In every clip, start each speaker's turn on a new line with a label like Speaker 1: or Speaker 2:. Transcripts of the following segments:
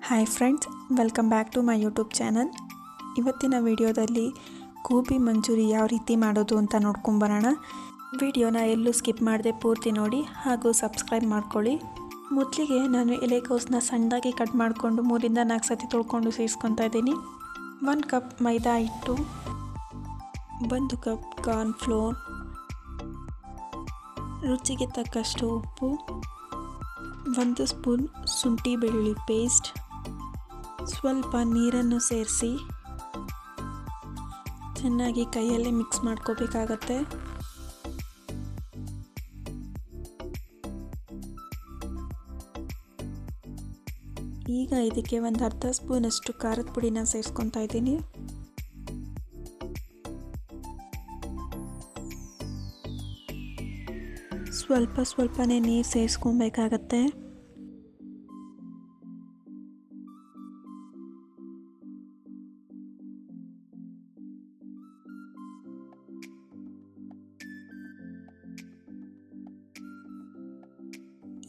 Speaker 1: Hi friends, welcome back to my YouTube channel. ಇವತ್ತಿನ ವಿಡಿಯೋದಲ್ಲಿ ಗೋಬಿ ಮಂಚೂರಿ ಯಾವ ರೀತಿ ಮಾಡೋದು ಅಂತ ನೋಡ್ಕೊಂಬರೋಣ. ವಿಡಿಯೋನ ಎಲ್ಲೂ ಸ್ಕಿಪ್ ಮಾಡದೆ ಪೂರ್ತಿ ನೋಡಿ ಹಾಗೂ ಸಬ್ಸ್ಕ್ರೈಬ್ ಮಾಡ್ಕೊಳ್ಳಿ. ಮೊದಲಿಗೆ ನಾನು ಎಲೆಕೋಸನ್ನ ಸಣ್ಣದಾಗಿ ಕಟ್ ಮಾಡಿಕೊಂಡು 3-4 ಸತಿ ತೊಳ್ಕೊಂಡು ಸೇರಿಸ್ಕೊತಾ ಇದ್ದೀನಿ. 1 ಕಪ್ ಮೈದಾ ಹಿಟ್ಟು, 1 ಕಪ್ ಕಾರ್ನ್ಫ್ಲೋರ್, ರುಚಿಗೆ ತಕ್ಕಷ್ಟು ಉಪ್ಪು, 1 ಸ್ಪೂನ್ ಶುಂಠಿ ಬೆಳ್ಳುಳ್ಳಿ ಪೇಸ್ಟ್, ಸ್ವಲ್ಪ ನೀರನ್ನು ಸೇರಿಸಿ ಚೆನ್ನಾಗಿ ಕೈಯಲ್ಲೇ ಮಿಕ್ಸ್ ಮಾಡ್ಕೋಬೇಕಾಗತ್ತೆ. ಈಗ ಇದಕ್ಕೆ ಒಂದು ಅರ್ಧ ಸ್ಪೂನಷ್ಟು ಖಾರದ ಪುಡಿನ ಸೇರಿಸ್ಕೊತಾ ಇದ್ದೀನಿ. ಸ್ವಲ್ಪನೇ ನೀರು ಸೇರಿಸ್ಕೊಬೇಕಾಗತ್ತೆ.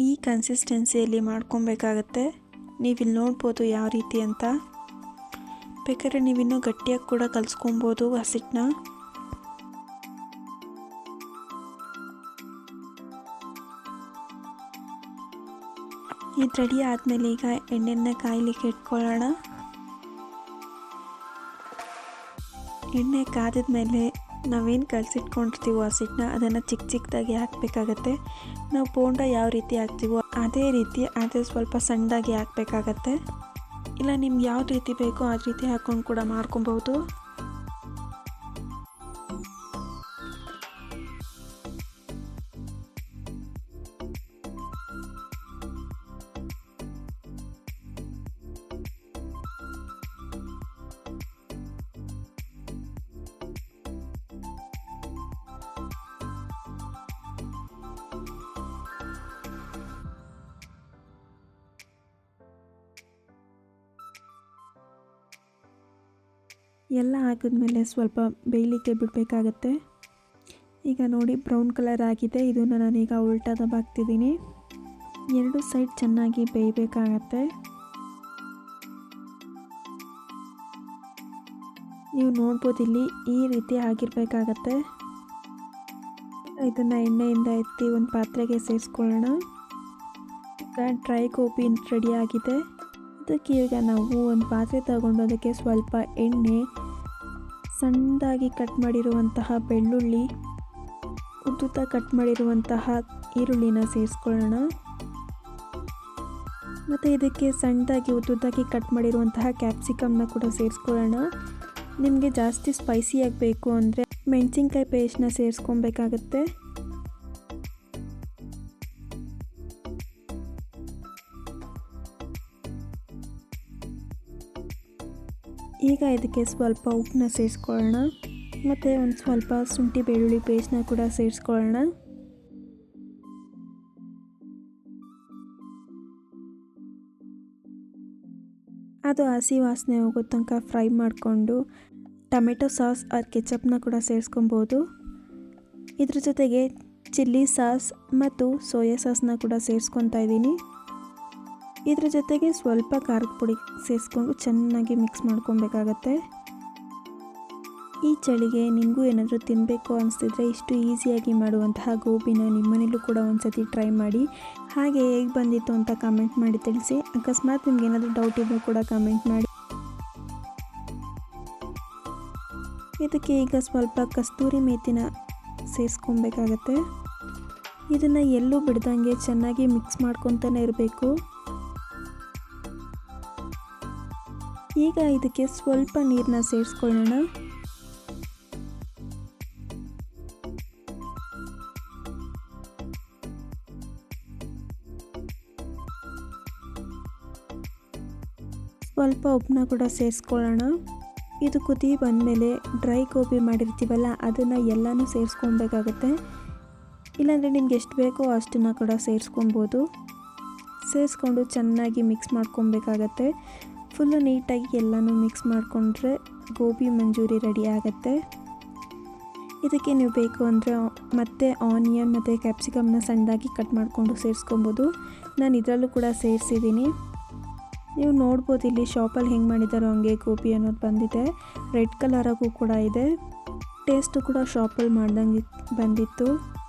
Speaker 1: ಈ ಕನ್ಸಿಸ್ಟೆನ್ಸಿಯಲ್ಲಿ ಮಾಡ್ಕೊಬೇಕಾಗತ್ತೆ. ನೀವಿಲ್ಲಿ ನೋಡ್ಬೋದು ಯಾವ ರೀತಿ ಅಂತ. ಬೇಕಾದ್ರೆ ನೀವಿನ್ನೂ ಗಟ್ಟಿಯಾಗಿ ಕೂಡ ಕಲಿಸ್ಕೊಬೋದು ಹಸಿಟ್ಟನ್ನ. ಇದು ರೆಡಿ ಆದಮೇಲೆ ಈಗ ಎಣ್ಣೆನ ಕಾಯ್ಲಿಕ್ಕೆ ಇಟ್ಕೊಳ್ಳೋಣ. ಎಣ್ಣೆ ಕಾದಿದ್ಮೇಲೆ ನಾವೇನು ಕಲಸಿಟ್ಕೊಂಡಿರ್ತೀವೋ ಹಸಿಟ್ಟನ್ನ ಅದನ್ನು ಚಿಕ್ಕದಾಗಿ ಹಾಕಬೇಕಾಗತ್ತೆ. ನಾವು ಬೋಂಡ ಯಾವ ರೀತಿ ಹಾಕ್ತೀವೋ ಅದೇ ರೀತಿ ಸ್ವಲ್ಪ ಸಣ್ಣದಾಗಿ ಹಾಕಬೇಕಾಗತ್ತೆ. ಇಲ್ಲ ನಿಮ್ಗೆ ಯಾವ ರೀತಿ ಬೇಕೋ ಆ ರೀತಿ ಹಾಕ್ಕೊಂಡು ಕೂಡ ಮಾಡ್ಕೊಬೋದು. ಎಲ್ಲ ಹಾಕಿದ್ಮೇಲೆ ಸ್ವಲ್ಪ ಬೇಯಲಿಕ್ಕೆ ಬಿಡಬೇಕಾಗತ್ತೆ. ಈಗ ನೋಡಿ ಬ್ರೌನ್ ಕಲರ್ ಆಗಿದೆ. ಇದನ್ನು ನಾನೀಗ ಉಲ್ಟಾ ದಬಾಕ್ತಿದ್ದೀನಿ. 2 ಸೈಡ್ ಚೆನ್ನಾಗಿ ಬೇಯಬೇಕಾಗತ್ತೆ. ನೀವು ನೋಡ್ಬೋದು ಇಲ್ಲಿ ಈ ರೀತಿ ಆಗಿರಬೇಕಾಗತ್ತೆ. ಇದನ್ನು ಎಣ್ಣೆಯಿಂದ ಎತ್ತಿ ಒಂದು ಪಾತ್ರೆಗೆ ಸೇರಿಸ್ಕೊಳ್ಳೋಣ. ಈಗ ಡ್ರೈ ಗೋಬಿ ರೆಡಿ ಆಗಿದೆ. ಅದಕ್ಕೆ ಈಗ ನಾವು ಒಂದು ಪಾತ್ರೆ ತಗೊಂಡು ಅದಕ್ಕೆ ಸ್ವಲ್ಪ ಎಣ್ಣೆ, ಸಣ್ಣದಾಗಿ ಕಟ್ ಮಾಡಿರುವಂತಹ ಬೆಳ್ಳುಳ್ಳಿ, ಉದ್ದುತ್ತ ಕಟ್ ಮಾಡಿರುವಂತಹ ಈರುಳ್ಳಿನ ಸೇರಿಸ್ಕೊಳ್ಳೋಣ. ಮತ್ತು ಇದಕ್ಕೆ ಸಣ್ಣದಾಗಿ ಉದ್ದುದ್ದಾಗಿ ಕಟ್ ಮಾಡಿರುವಂತಹ ಕ್ಯಾಪ್ಸಿಕಮ್ನ ಕೂಡ ಸೇರಿಸ್ಕೊಳ್ಳೋಣ. ನಿಮಗೆ ಜಾಸ್ತಿ ಸ್ಪೈಸಿಯಾಗಿ ಬೇಕು ಅಂದರೆ ಮೆಣಸಿನ್ಕಾಯಿ ಪೇಸ್ಟ್ನ ಸೇರಿಸ್ಕೊಬೇಕಾಗತ್ತೆ. ಈಗ ಇದಕ್ಕೆ ಸ್ವಲ್ಪ ಉಪ್ಪನ್ನ ಸೇರಿಸ್ಕೊಳ್ಳೋಣ. ಮತ್ತು ಒಂದು ಸ್ವಲ್ಪ ಶುಂಠಿ ಬೆಳ್ಳುಳ್ಳಿ ಪೇಸ್ಟ್ನ ಕೂಡ ಸೇರಿಸ್ಕೊಳ್ಳೋಣ. ಅದು ಹಸಿ ವಾಸನೆ ಹೋಗೋ ತನಕ ಫ್ರೈ ಮಾಡಿಕೊಂಡು ಟೊಮೆಟೊ ಸಾಸ್ ಆರ್ ಕೆಚಪ್ನ ಕೂಡ ಸೇರಿಸ್ಕೊಬೋದು. ಇದ್ರ ಜೊತೆಗೆ ಚಿಲ್ಲಿ ಸಾಸ್ ಮತ್ತು ಸೋಯಾ ಸಾಸ್ನ ಕೂಡ ಸೇರಿಸ್ಕೊತಾ ಇದ್ದೀನಿ. ಇದ್ರ ಜೊತೆಗೆ ಸ್ವಲ್ಪ ಖಾರದ ಪುಡಿ ಸೇರಿಸ್ಕೊಂಡು ಚೆನ್ನಾಗಿ ಮಿಕ್ಸ್ ಮಾಡ್ಕೊಬೇಕಾಗತ್ತೆ. ಈ ಚಳಿಗೆ ನಿಮಗೂ ಏನಾದರೂ ತಿನ್ನಬೇಕು ಅನಿಸ್ತಿದ್ರೆ ಇಷ್ಟು ಈಸಿಯಾಗಿ ಮಾಡುವಂತಹ ಗೋಬಿನ ನಿಮ್ಮನೇಲೂ ಕೂಡ ಒಂದ್ಸತಿ ಟ್ರೈ ಮಾಡಿ. ಹಾಗೆ ಹೇಗೆ ಬಂದಿತ್ತು ಅಂತ ಕಮೆಂಟ್ ಮಾಡಿ ತಿಳಿಸಿ. ಅಕಸ್ಮಾತ್ ನಿಮ್ಗೆ ಏನಾದರೂ ಡೌಟ್ ಇದ್ದರೂ ಕೂಡ ಕಮೆಂಟ್ ಮಾಡಿ. ಇದಕ್ಕೆ ಈಗ ಸ್ವಲ್ಪ ಕಸ್ತೂರಿ ಮೇಥಿನ ಸೇರಿಸ್ಕೊಬೇಕಾಗತ್ತೆ. ಇದನ್ನು ಎಲ್ಲೂ ಬಿಡ್ದಂಗೆ ಚೆನ್ನಾಗಿ ಮಿಕ್ಸ್ ಮಾಡ್ಕೊತಾನೆ ಇರಬೇಕು. ಈಗ ಇದಕ್ಕೆ ಸ್ವಲ್ಪ ನೀರನ್ನ ಸೇರಿಸ್ಕೊಳ್ಳೋಣ. ಸ್ವಲ್ಪ ಉಪ್ಪನ್ನ ಕೂಡ ಸೇರಿಸ್ಕೊಳ್ಳೋಣ. ಇದು ಕುದಿ ಬಂದಮೇಲೆ ಡ್ರೈ ಗೋಬಿ ಮಾಡಿರ್ತೀವಲ್ಲ ಅದನ್ನು ಎಲ್ಲನೂ ಸೇರಿಸ್ಕೊಬೇಕಾಗತ್ತೆ. ಇಲ್ಲಾಂದರೆ ನಿಮ್ಗೆ ಎಷ್ಟು ಬೇಕೋ ಅಷ್ಟನ್ನು ಕೂಡ ಸೇರಿಸ್ಕೊಬೋದು. ಸೇರಿಸ್ಕೊಂಡು ಚೆನ್ನಾಗಿ ಮಿಕ್ಸ್ ಮಾಡ್ಕೊಬೇಕಾಗತ್ತೆ. ಫುಲ್ಲು ನೀಟಾಗಿ ಎಲ್ಲನೂ ಮಿಕ್ಸ್ ಮಾಡಿಕೊಂಡ್ರೆ ಗೋಬಿ ಮಂಚೂರಿ ರೆಡಿ ಆಗುತ್ತೆ. ಇದಕ್ಕೆ ನೀವು ಬೇಕು ಅಂದರೆ ಮತ್ತೆ ಆನಿಯನ್ ಮತ್ತು ಕ್ಯಾಪ್ಸಿಕಮ್ನ ಸಣ್ಣದಾಗಿ ಕಟ್ ಮಾಡಿಕೊಂಡು ಸೇರಿಸ್ಕೊಬೋದು. ನಾನು ಇದರಲ್ಲೂ ಕೂಡ ಸೇರಿಸಿದ್ದೀನಿ. ನೀವು ನೋಡ್ಬೋದು ಇಲ್ಲಿ ಶಾಪಲ್ಲಿ ಹೆಂಗೆ ಮಾಡಿದಾರೋ ಹಂಗೆ ಗೋಬಿ ಅನ್ನೋದು ಬಂದಿದೆ. ರೆಡ್ ಕಲರಾಗೂ ಕೂಡ ಇದೆ. ಟೇಸ್ಟು ಕೂಡ ಶಾಪಲ್ಲಿ ಮಾಡ್ದಂಗೆ ಬಂದಿತ್ತು.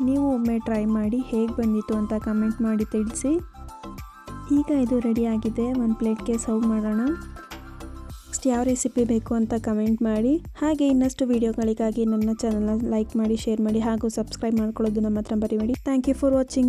Speaker 1: ನೀವು ಒಮ್ಮೆ ಟ್ರೈ ಮಾಡಿ ಹೇಗೆ ಬಂದಿತ್ತು ಅಂತ ಕಮೆಂಟ್ ಮಾಡಿ ತಿಳಿಸಿ. ಈಗ ಇದು ರೆಡಿಯಾಗಿದೆ. ಒಂದು ಪ್ಲೇಟ್ಗೆ ಸರ್ವ್ ಮಾಡೋಣ. ನೆಕ್ಸ್ಟ್ ಯಾವ ರೆಸಿಪಿ ಬೇಕು ಅಂತ ಕಮೆಂಟ್ ಮಾಡಿ. ಹಾಗೆ ಇನ್ನಷ್ಟು ವೀಡಿಯೋಗಳಿಗಾಗಿ ನನ್ನ ಚಾನಲ್ನ ಲೈಕ್ ಮಾಡಿ, ಶೇರ್ ಮಾಡಿ ಹಾಗೂ ಸಬ್ಸ್ಕ್ರೈಬ್ ಮಾಡ್ಕೊಳ್ಳೋದು ನಮ್ಮ ಹತ್ರ ಮರಿಬೇಡಿ. Thank you for watching.